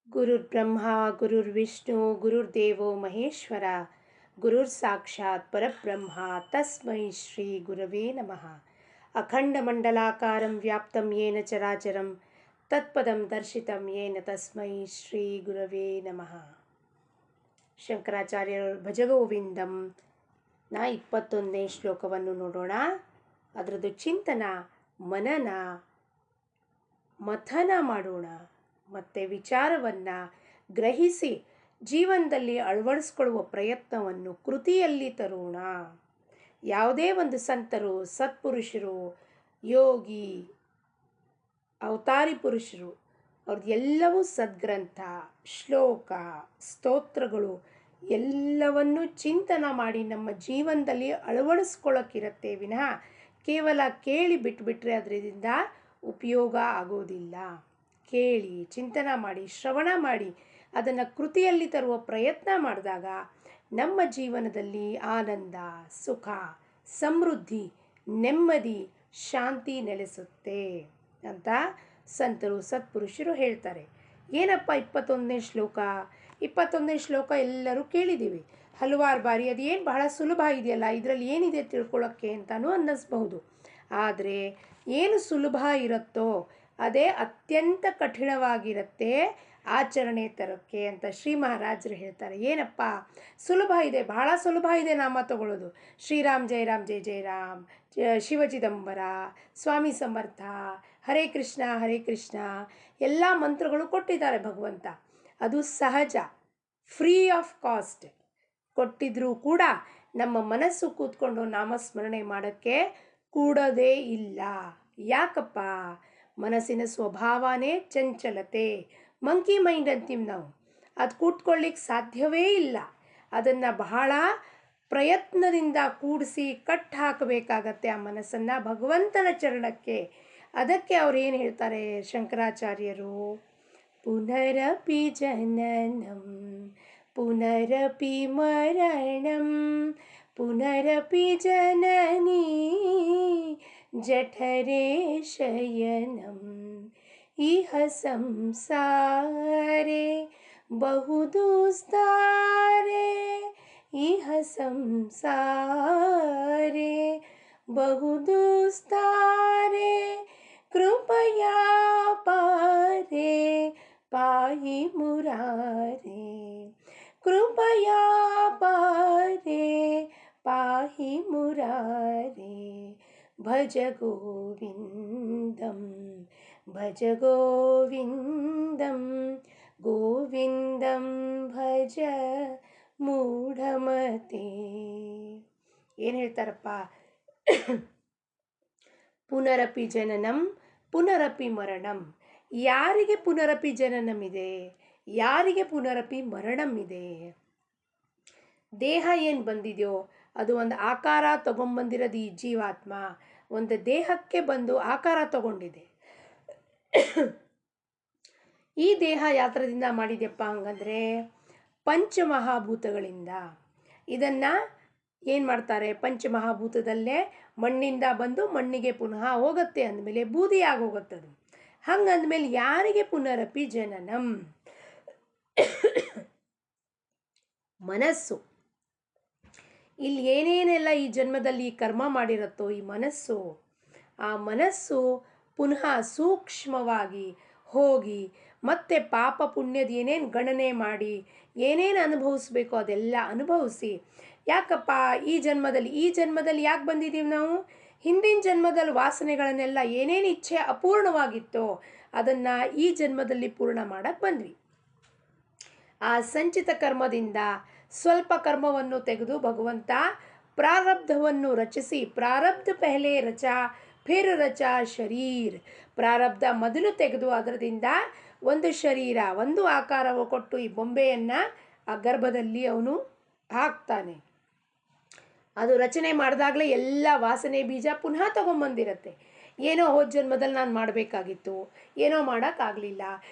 ಗುರುರ್ಬ್ರಹ್ಮ ಗುರುರ್ವಿಷ್ಣು ಗುರುರ್ದೇವೋ ಮಹೇಶ್ವರ ಗುರುರ್ ಸಾಕ್ಷಾತ್ ಪರಬ್ರಹ್ಮ ತಸ್ಮೈ ಶ್ರೀ ಗುರವೇ ನಮಃ. ಅಖಂಡಮಂಡಲಾಕಾರಂ ವ್ಯಾಪ್ತಂ ಯೇನ ಚರಾಚರಂ ತತ್ಪದಂ ದರ್ಶಿತಂ ಯೇನ ತಸ್ಮೈ ಶ್ರೀ ಗುರವೇ ನಮಃ. ಶಂಕರಾಚಾರ್ಯರು ಭಜಗೋವಿಂದಂ 21ನೇ ಶ್ಲೋಕವನ್ನು ನೋಡೋಣ. ಅದರದ್ದು ಚಿಂತನ, ಮನನ, ಮಥನ ಮಾಡೋಣ. ಮತ್ತು ವಿಚಾರವನ್ನು ಗ್ರಹಿಸಿ ಜೀವನದಲ್ಲಿ ಅಳವಡಿಸ್ಕೊಳ್ಳುವ ಪ್ರಯತ್ನವನ್ನು ಕೃತಿಯಲ್ಲಿ ತರೋಣ. ಯಾವುದೇ ಒಂದು ಸಂತರು, ಸತ್ಪುರುಷರು, ಯೋಗಿ, ಅವತಾರಿ ಪುರುಷರು ಅವ್ರದ್ದು ಎಲ್ಲವೂ ಸದ್ಗ್ರಂಥ, ಶ್ಲೋಕ, ಸ್ತೋತ್ರಗಳು ಎಲ್ಲವನ್ನು ಚಿಂತನ ಮಾಡಿ ನಮ್ಮ ಜೀವನದಲ್ಲಿ ಅಳವಡಿಸ್ಕೊಳ್ಳೋಕ್ಕಿರತ್ತೆ ವಿನಃ ಕೇವಲ ಕೇಳಿ ಬಿಟ್ಬಿಟ್ರೆ ಅದರಿಂದ ಉಪಯೋಗ ಆಗೋದಿಲ್ಲ. ಕೇಳಿ ಚಿಂತನ ಮಾಡಿ ಶ್ರವಣ ಮಾಡಿ ಅದನ್ನು ಕೃತಿಯಲ್ಲಿ ತರುವ ಪ್ರಯತ್ನ ಮಾಡಿದಾಗ ನಮ್ಮ ಜೀವನದಲ್ಲಿ ಆನಂದ, ಸುಖ, ಸಮೃದ್ಧಿ, ನೆಮ್ಮದಿ, ಶಾಂತಿ ನೆಲೆಸುತ್ತೆ ಅಂತ ಸಂತರು, ಸತ್ಪುರುಷರು ಹೇಳ್ತಾರೆ. ಏನಪ್ಪ 21ನೇ ಶ್ಲೋಕ? 21ನೇ ಶ್ಲೋಕ ಎಲ್ಲರೂ ಕೇಳಿದ್ದೀವಿ ಹಲವಾರು ಬಾರಿ. ಅದು ಏನು ಬಹಳ ಸುಲಭ ಇದೆಯಲ್ಲ, ಇದರಲ್ಲಿ ಏನಿದೆ ತಿಳ್ಕೊಳ್ಳೋಕ್ಕೆ ಅಂತಲೂ ಅನ್ನಿಸ್ಬಹುದು. ಆದರೆ ಏನು ಸುಲಭ ಇರುತ್ತೋ ಅದೇ ಅತ್ಯಂತ ಕಠಿಣವಾಗಿರುತ್ತೆ ಆಚರಣೆ ತರೋಕ್ಕೆ ಅಂತ ಶ್ರೀ ಮಹಾರಾಜರು ಹೇಳ್ತಾರೆ. ಏನಪ್ಪ ಸುಲಭ ಇದೆ, ಬಹಳ ಸುಲಭ ಇದೆ ನಾಮ ತಗೊಳ್ಳೋದು. ಶ್ರೀರಾಮ್ ಜಯ ರಾಮ್ ಜಯ ಜಯ ರಾಮ್, ಶಿವಚಿದಂಬರ, ಸ್ವಾಮಿ ಸಮರ್ಥ, ಹರೇ ಕೃಷ್ಣ ಎಲ್ಲ ಮಂತ್ರಗಳು ಕೊಟ್ಟಿದ್ದಾರೆ ಭಗವಂತ. ಅದು ಸಹಜ, ಫ್ರೀ ಆಫ್ ಕಾಸ್ಟ್ ಕೊಟ್ಟಿದ್ರೂ ಕೂಡ ನಮ್ಮ ಮನಸ್ಸು ಕೂತ್ಕೊಂಡು ನಾಮಸ್ಮರಣೆ ಮಾಡೋಕ್ಕೆ ಕೂಡೋದೇ ಇಲ್ಲ. ಯಾಕಪ್ಪ? ಮನಸ್ಸಿನ ಸ್ವಭಾವನೇ ಚಂಚಲತೆ, ಮಂಕಿ ಮೈಂಡ್ ಅಂತೀವಿ ನಾವು. ಅದು ಕೂತ್ಕೊಳ್ಳಿಕ್ಕೆ ಸಾಧ್ಯವೇ ಇಲ್ಲ. ಅದನ್ನು ಬಹಳ ಪ್ರಯತ್ನದಿಂದ ಕೂಡಿಸಿ ಕಟ್ ಹಾಕಬೇಕಾಗತ್ತೆ ಆ ಮನಸ್ಸನ್ನು ಭಗವಂತನ ಚರಣಕ್ಕೆ. ಅದಕ್ಕೆ ಅವ್ರು ಏನು ಹೇಳ್ತಾರೆ ಶಂಕರಾಚಾರ್ಯರು? ಪುನರಪಿ ಜನನಂ ಪುನರಪಿ ಮರಣಂ ಪುನರಪಿ ಜನನೀ ಜಠರೇ ಶಯನಂ ಇಹ ಸಂಸಾರೇ ಬಹುದುಸ್ತಾರೆ ಇಹ ಸಂಸಾರೇ ಬಹುದುಸ್ತಾರೆ ಕೃಪಯಾ ಪಾರೆ ಪಾಹಿ ಮುರಾರೇ ಕೃಪಯಾ ಪಾರೆ ಪಾಹಿ ಮುರಾರೇ ಭಜ ಗೋವಿಂದಂ ಭಜ ಗೋವಿಂದಂ ಗೋವಿಂದಂ ಭಜ ಮೂಢಮತೆ. ಏನು ಹೇಳ್ತಾರಪ್ಪ? ಪುನರಪಿ ಜನನಂ ಪುನರಪಿ ಮರಣಂ. ಯಾರಿಗೆ ಪುನರಪಿ ಜನನಂ ಇದೆ? ಯಾರಿಗೆ ಪುನರಪಿ ಮರಣಂ ಇದೆ? ದೇಹ ಏನು ಬಂದಿದೆಯೋ ಅದು ಒಂದು ಆಕಾರ ತಗೊಂಬಂದಿರೋದು. ಈ ಜೀವಾತ್ಮ ಒಂದು ದೇಹಕ್ಕೆ ಬಂದು ಆಕಾರ ತಗೊಂಡಿದೆ. ಈ ದೇಹ ಯಾತ್ರದಿಂದ ಮಾಡಿದೆಯಪ್ಪ ಹಂಗಂದರೆ ಪಂಚಮಹಾಭೂತಗಳಿಂದ. ಇದನ್ನು ಏನು ಮಾಡ್ತಾರೆ? ಪಂಚಮಹಾಭೂತದಲ್ಲೇ ಮಣ್ಣಿಂದ ಬಂದು ಮಣ್ಣಿಗೆ ಪುನಃ ಹೋಗುತ್ತೆ, ಅಂದಮೇಲೆ ಬೂದಿಯಾಗಿ ಹೋಗುತ್ತದು. ಹಂಗಂದಮೇಲೆ ಯಾರಿಗೆ ಪುನರಪಿ ಜನನಂ? ಮನಸ್ಸು ಇಲ್ಲಿ ಏನೇನೆಲ್ಲ ಈ ಜನ್ಮದಲ್ಲಿ ಕರ್ಮ ಮಾಡಿರುತ್ತೋ ಈ ಮನಸ್ಸು, ಆ ಮನಸ್ಸು ಪುನಃ ಸೂಕ್ಷ್ಮವಾಗಿ ಹೋಗಿ ಮತ್ತೆ ಪಾಪ ಪುಣ್ಯದ ಏನೇನು ಗಣನೆ ಮಾಡಿ ಏನೇನು ಅನುಭವಿಸ್ಬೇಕೋ ಅದೆಲ್ಲ ಅನುಭವಿಸಿ. ಯಾಕಪ್ಪ ಈ ಜನ್ಮದಲ್ಲಿ ಯಾಕೆ ಬಂದಿದ್ದೀವಿ ನಾವು? ಹಿಂದಿನ ಜನ್ಮದಲ್ಲಿ ವಾಸನೆಗಳನ್ನೆಲ್ಲ ಏನೇನು ಇಚ್ಛೆ ಅಪೂರ್ಣವಾಗಿತ್ತೋ ಅದನ್ನು ಈ ಜನ್ಮದಲ್ಲಿ ಪೂರ್ಣ ಮಾಡಕ್ಕೆ ಬಂದ್ವಿ. ಆ ಸಂಚಿತ ಕರ್ಮದಿಂದ ಸ್ವಲ್ಪ ಕರ್ಮವನ್ನು ತೆಗೆದು ಭಗವಂತ ಪ್ರಾರಬ್ಧವನ್ನು ರಚಿಸಿ, ಪ್ರಾರಬ್ಧ ಪೆಹಲೆ ರಚಾ ಫಿರ್ ರಚಾ ಶರೀರ್, ಪ್ರಾರಬ್ಧ ಮೊದಲು ತೆಗೆದು ಅದರಿಂದ ಒಂದು ಶರೀರ, ಒಂದು ಆಕಾರವು ಕೊಟ್ಟು ಈ ಬೊಂಬೆಯನ್ನು ಆ ಗರ್ಭದಲ್ಲಿ ಅವನು ಹಾಕ್ತಾನೆ. ಅದು ರಚನೆ ಮಾಡಿದಾಗಲೇ ಎಲ್ಲ ವಾಸನೆ ಬೀಜ ಪುನಃ ತಗೊಂಬಂದಿರತ್ತೆ. ಏನೋ ಹೋದ ಜನ್ಮದಲ್ಲಿ ನಾನು ಮಾಡಬೇಕಾಗಿತ್ತು, ಏನೋ ಮಾಡೋಕ್ಕಾಗಲಿಲ್ಲ,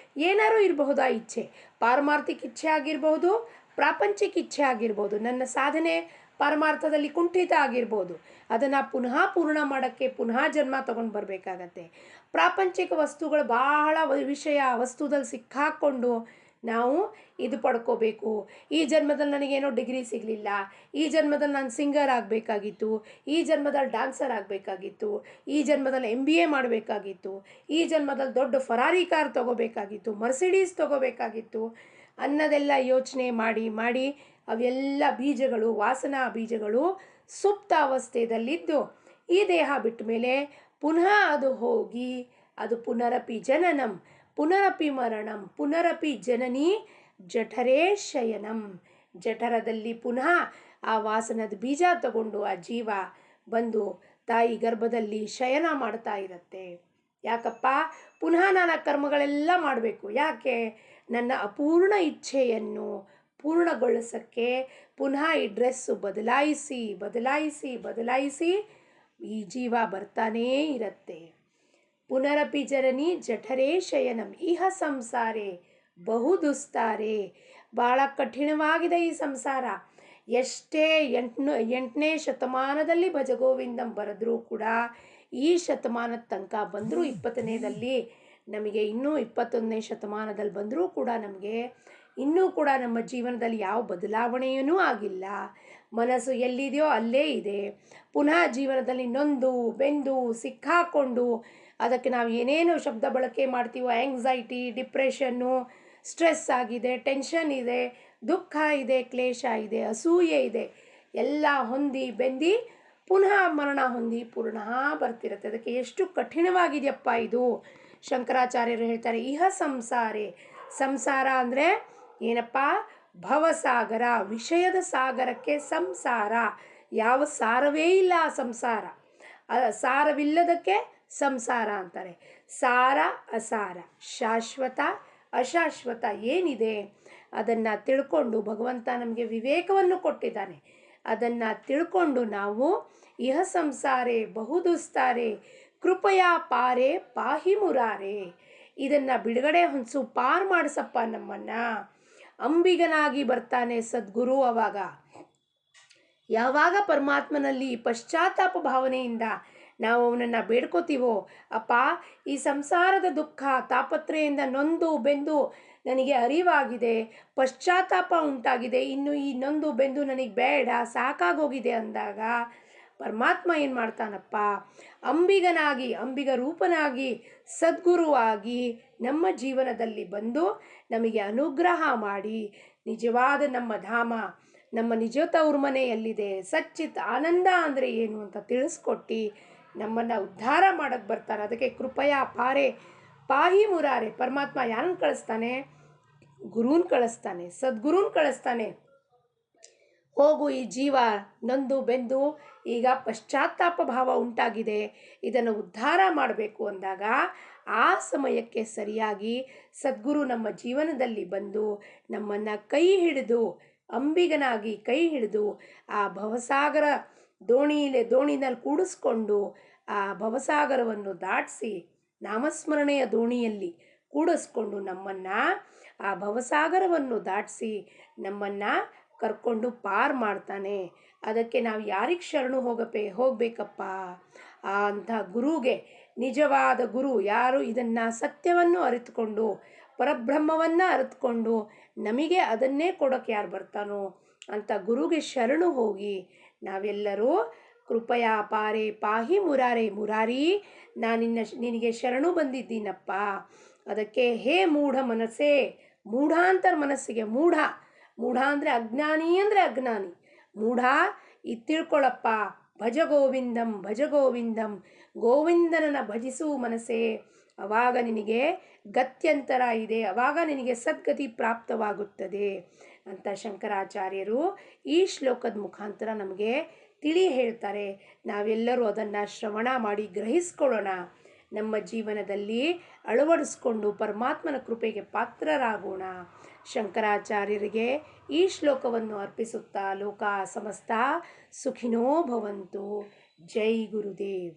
ಏನಾರು ಇರಬಹುದಾ ಇಚ್ಛೆ, ಪಾರಮಾರ್ಥಿಕ ಇಚ್ಛೆ ಆಗಿರ್ಬೋದು, ಪ್ರಾಪಂಚಿಕ ಇಚ್ಛೆ ಆಗಿರ್ಬೋದು, ನನ್ನ ಸಾಧನೆ ಪಾರಮಾರ್ಥದಲ್ಲಿ ಕುಂಠಿತ ಆಗಿರ್ಬೋದು. ಅದನ್ನು ಪುನಃ ಪೂರ್ಣ ಮಾಡೋಕ್ಕೆ ಪುನಃ ಜನ್ಮ ತೊಗೊಂಡು ಬರಬೇಕಾಗತ್ತೆ. ಪ್ರಾಪಂಚಿಕ ವಸ್ತುಗಳು ಬಹಳ ವಿಷಯ ವಸ್ತುದಲ್ಲಿ ಸಿಕ್ಕಾಕ್ಕೊಂಡು ನಾವು ಇದು ಪಡ್ಕೋಬೇಕು. ಈ ಜನ್ಮದಲ್ಲಿ ನನಗೇನೋ ಡಿಗ್ರಿ ಸಿಗಲಿಲ್ಲ, ಈ ಜನ್ಮದಲ್ಲಿ ನಾನು ಸಿಂಗರ್ ಆಗಬೇಕಾಗಿತ್ತು, ಈ ಜನ್ಮದಲ್ಲಿ ಡ್ಯಾನ್ಸರ್ ಆಗಬೇಕಾಗಿತ್ತು, ಈ ಜನ್ಮದಲ್ಲಿ MBA ಮಾಡಬೇಕಾಗಿತ್ತು, ಈ ಜನ್ಮದಲ್ಲಿ ದೊಡ್ಡ ಫರಾರಿ ಕಾರ್ ತೊಗೋಬೇಕಾಗಿತ್ತು, ಮರ್ಸಿಡೀಸ್ ತೊಗೋಬೇಕಾಗಿತ್ತು ಅನ್ನೋದೆಲ್ಲ ಯೋಚನೆ ಮಾಡಿ ಮಾಡಿ ಅವೆಲ್ಲ ಬೀಜಗಳು, ವಾಸನಾ ಬೀಜಗಳು ಸುಪ್ತಾವಸ್ಥೆಯಲ್ಲಿದ್ದು ಈ ದೇಹ ಬಿಟ್ಟ ಮೇಲೆ ಪುನಃ ಅದು ಹೋಗಿ ಅದು ಪುನರಪಿ ಜನನಂ ಪುನರಪಿ ಮರಣಂ ಪುನರಪಿ ಜನನಿ ಜಠರೇ ಶಯನಂ. ಜಠರದಲ್ಲಿ ಪುನಃ ಆ ವಾಸನದ ಬೀಜ ತಗೊಂಡು ಆ ಜೀವ ಬಂದು ತಾಯಿ ಗರ್ಭದಲ್ಲಿ ಶಯನ ಮಾಡ್ತಾ ಇರುತ್ತೆ. ಯಾಕಪ್ಪ? ಪುನಃ ನಾನು ಆ ಕರ್ಮಗಳೆಲ್ಲ ಮಾಡಬೇಕು. ಯಾಕೆ? ನನ್ನ ಅಪೂರ್ಣ ಇಚ್ಛೆಯನ್ನು ಪೂರ್ಣಗೊಳಿಸೋಕ್ಕೆ ಪುನಃ ಈ ಡ್ರೆಸ್ಸು ಬದಲಾಯಿಸಿ ಬದಲಾಯಿಸಿ ಬದಲಾಯಿಸಿ ಈ ಜೀವ ಬರ್ತಾನೇ ಇರುತ್ತೆ. ಪುನರಪಿ ಜನನಿ ಜಠರೇ ಶಯನಂ ಇಹ ಸಂಸಾರೇ ಬಹುದುಸ್ತಾರೆ. ಭಾಳ ಕಠಿಣವಾಗಿದೆ ಈ ಸಂಸಾರ. ಎಷ್ಟೇ 8ನೇ ಶತಮಾನದಲ್ಲಿ ಭಜಗೋವಿಂದಂ ಬರೆದ್ರೂ ಕೂಡ ಈ ಶತಮಾನದ ತನಕ ಬಂದರೂ 20ನೇದಲ್ಲಿ ನಮಗೆ ಇನ್ನೂ 21ನೇ ಶತಮಾನದಲ್ಲಿ ಬಂದರೂ ಕೂಡ ನಮಗೆ ಇನ್ನೂ ಕೂಡ ನಮ್ಮ ಜೀವನದಲ್ಲಿ ಯಾವ ಬದಲಾವಣೆಯೂ ಆಗಿಲ್ಲ. ಮನಸ್ಸು ಎಲ್ಲಿದೆಯೋ ಅಲ್ಲೇ ಇದೆ. ಪುನಃ ಜೀವನದಲ್ಲಿ ನೊಂದು ಬೆಂದು ಸಿಕ್ಕಾಕೊಂಡು ಅದಕ್ಕೆ ನಾವು ಏನೇನು ಶಬ್ದ ಬಳಕೆ ಮಾಡ್ತೀವೋ, ಆ್ಯಂಗ್ಸೈಟಿ, ಡಿಪ್ರೆಷನ್ನು, ಸ್ಟ್ರೆಸ್ ಆಗಿದೆ, ಟೆನ್ಷನ್ ಇದೆ, ದುಃಖ ಇದೆ, ಕ್ಲೇಶ ಇದೆ, ಅಸೂಯೆ ಇದೆ, ಎಲ್ಲ ಹೊಂದಿ ಬೆಂದಿ ಪುನಃ ಮರಣ ಹೊಂದಿ ಪುನಃ ಬರ್ತಿರುತ್ತೆ. ಅದಕ್ಕೆ ಎಷ್ಟು ಕಠಿಣವಾಗಿದೆಯಪ್ಪ ಇದು. ಶಂಕರಾಚಾರ್ಯರು ಹೇಳ್ತಾರೆ ಇಹ ಸಂಸಾರೇ. ಸಂಸಾರ ಅಂದರೆ ಏನಪ್ಪ? ಭವಸಾಗರ, ವಿಷಯದ ಸಾಗರಕ್ಕೆ ಸಂಸಾರ. ಯಾವ ಸಾರವೇ ಇಲ್ಲ ಆ ಸಂಸಾರ. ಸಾರವಿಲ್ಲದಕ್ಕೆ ಸಂಸಾರ ಅಂತಾರೆ. ಸಾರ ಅಸಾರ, ಶಾಶ್ವತ ಅಶಾಶ್ವತ ಏನಿದೆ ಅದನ್ನು ತಿಳ್ಕೊಂಡು ಭಗವಂತ ನಮಗೆ ವಿವೇಕವನ್ನು ಕೊಟ್ಟಿದ್ದಾನೆ. ಅದನ್ನು ತಿಳ್ಕೊಂಡು ನಾವು ಇಹ ಸಂಸಾರೇ ಬಹುದುಸ್ತಾರೆ ಕೃಪಯಾ ಪಾರೆ ಪಾಹಿ ಮುರಾರೆ. ಇದನ್ನು ಬಿಡುಗಡೆ ಹೊಂದಿಸು, ಪಾರು ಮಾಡಿಸಪ್ಪ ನಮ್ಮನ್ನು. ಅಂಬಿಗನಾಗಿ ಬರ್ತಾನೆ ಸದ್ಗುರು. ಅವಾಗ ಯಾವಾಗ ಪರಮಾತ್ಮನಲ್ಲಿ ಪಶ್ಚಾತ್ತಾಪ ಭಾವನೆಯಿಂದ ನಾವು ಅವನನ್ನು ಬೇಡ್ಕೋತೀವೋ, ಅಪ್ಪ ಈ ಸಂಸಾರದ ದುಃಖ ತಾಪತ್ರೆಯಿಂದ ನೊಂದು ಬೆಂದು ನನಗೆ ಅರಿವಾಗಿದೆ, ಪಶ್ಚಾತ್ತಾಪ ಉಂಟಾಗಿದೆ, ಇನ್ನು ಈ ನೊಂದು ಬೆಂದು ನನಗೆ ಬೇಡ, ಸಾಕಾಗೋಗಿದೆ ಅಂದಾಗ ಪರಮಾತ್ಮ ಏನು ಮಾಡ್ತಾನಪ್ಪ? ಅಂಬಿಗನಾಗಿ, ಅಂಬಿಗ ರೂಪನಾಗಿ, ಸದ್ಗುರುವಾಗಿ ನಮ್ಮ ಜೀವನದಲ್ಲಿ ಬಂದು ನಮಗೆ ಅನುಗ್ರಹ ಮಾಡಿ ನಿಜವಾದ ನಮ್ಮ ಧಾಮ, ನಮ್ಮ ನಿಜ ತವ್ರ ಮನೆಯಲ್ಲಿದೆ, ಸಚ್ಚಿತ್ ಆನಂದ ಅಂದರೆ ಏನು ಅಂತ ತಿಳಿಸ್ಕೊಟ್ಟು ನಮ್ಮನ್ನು ಉದ್ಧಾರ ಮಾಡೋಕ್ಕೆ ಬರ್ತಾರೆ. ಅದಕ್ಕೆ ಕೃಪಯಾ ಪಾರೆ ಪಾಹಿ ಮುರಾರೆ. ಪರಮಾತ್ಮ ಯಾರನ್ನು ಕಳಿಸ್ತಾನೆ? ಗುರುನ್ ಕಳಿಸ್ತಾನೆ, ಸದ್ಗುರುನ್ ಕಳಿಸ್ತಾನೆ. ಹೋಗು, ಈ ಜೀವ ನೊಂದು ಬೆಂದು ಈಗ ಪಶ್ಚಾತ್ತಾಪ ಭಾವ ಉಂಟಾಗಿದೆ, ಇದನ್ನು ಉದ್ಧಾರ ಮಾಡಬೇಕು ಅಂದಾಗ ಆ ಸಮಯಕ್ಕೆ ಸರಿಯಾಗಿ ಸದ್ಗುರು ನಮ್ಮ ಜೀವನದಲ್ಲಿ ಬಂದು ನಮ್ಮನ್ನು ಕೈ ಹಿಡಿದು, ಅಂಬಿಗನಾಗಿ ಕೈ ಹಿಡಿದು ಆ ಭವಸಾಗರ ದೋಣಿನಲ್ಲಿ ಕೂಡಿಸ್ಕೊಂಡು ಆ ಭವಸಾಗರವನ್ನು ದಾಟಿಸಿ ನಾಮಸ್ಮರಣೆಯ ದೋಣಿಯಲ್ಲಿ ಕೂಡಿಸ್ಕೊಂಡು ನಮ್ಮನ್ನು ಆ ಭವಸಾಗರವನ್ನು ದಾಟಿಸಿ ನಮ್ಮನ್ನು ಕರ್ಕೊಂಡು ಪಾರು ಮಾಡ್ತಾನೆ. ಅದಕ್ಕೆ ನಾವು ಯಾರಿಗೆ ಶರಣು ಹೋಗಬೇಕಪ್ಪ? ಅಂಥ ಗುರುಗೆ. ನಿಜವಾದ ಗುರು ಯಾರು? ಇದನ್ನು ಸತ್ಯವನ್ನು ಅರಿತುಕೊಂಡು ಪರಬ್ರಹ್ಮವನ್ನು ಅರಿತುಕೊಂಡು ನಮಗೆ ಅದನ್ನೇ ಕೊಡೋಕ್ಕೆ ಯಾರು ಬರ್ತಾನೋ ಅಂಥ ಗುರುಗೆ ಶರಣು ಹೋಗಿ ನಾವೆಲ್ಲರೂ ಕೃಪಯಾ ಪಾರೆ ಪಾಹಿ ಮುರಾರೆ. ಮುರಾರಿ, ನಿನಗೆ ಶರಣು ಬಂದಿದ್ದೀನಪ್ಪ. ಅದಕ್ಕೆ ಹೇ ಮೂಢ ಮನಸ್ಸೇ, ಮೂಢಾಂತರ ಮನಸ್ಸಿಗೆ, ಮೂಢ ಅಂದರೆ ಅಜ್ಞಾನಿ ಅಂದರೆ ಅಜ್ಞಾನಿ. ಮೂಢ ಇದು ತಿಳ್ಕೊಳ್ಳಪ್ಪ, ಭಜ ಗೋವಿಂದಂ ಭಜ ಗೋವಿಂದಂ, ಗೋವಿಂದನನ್ನು ಭಜಿಸು ಮನಸ್ಸೇ. ಆವಾಗ ನಿನಗೆ ಗತ್ಯಂತರ ಇದೆ, ಆವಾಗ ನಿನಗೆ ಸದ್ಗತಿ ಪ್ರಾಪ್ತವಾಗುತ್ತದೆ ಅಂತ ಶಂಕರಾಚಾರ್ಯರು ಈ ಶ್ಲೋಕದ ಮುಖಾಂತರ ನಮಗೆ ತಿಳಿ ಹೇಳ್ತಾರೆ. ನಾವೆಲ್ಲರೂ ಅದನ್ನು ಶ್ರವಣ ಮಾಡಿ ಗ್ರಹಿಸ್ಕೊಳ್ಳೋಣ, ನಮ್ಮ ಜೀವನದಲ್ಲಿ ಅಳವಡಿಸ್ಕೊಂಡು ಪರಮಾತ್ಮನ ಕೃಪೆಗೆ ಪಾತ್ರರಾಗೋಣ. ಶಂಕರಾಚಾರ್ಯರಿಗೆ ಈ ಶ್ಲೋಕವನ್ನು ಅರ್ಪಿಸುತ್ತಾ ಲೋಕ ಸಮಸ್ತ ಸುಖಿನೋ ಭವಂತು. ಜೈ ಗುರುದೇವ್.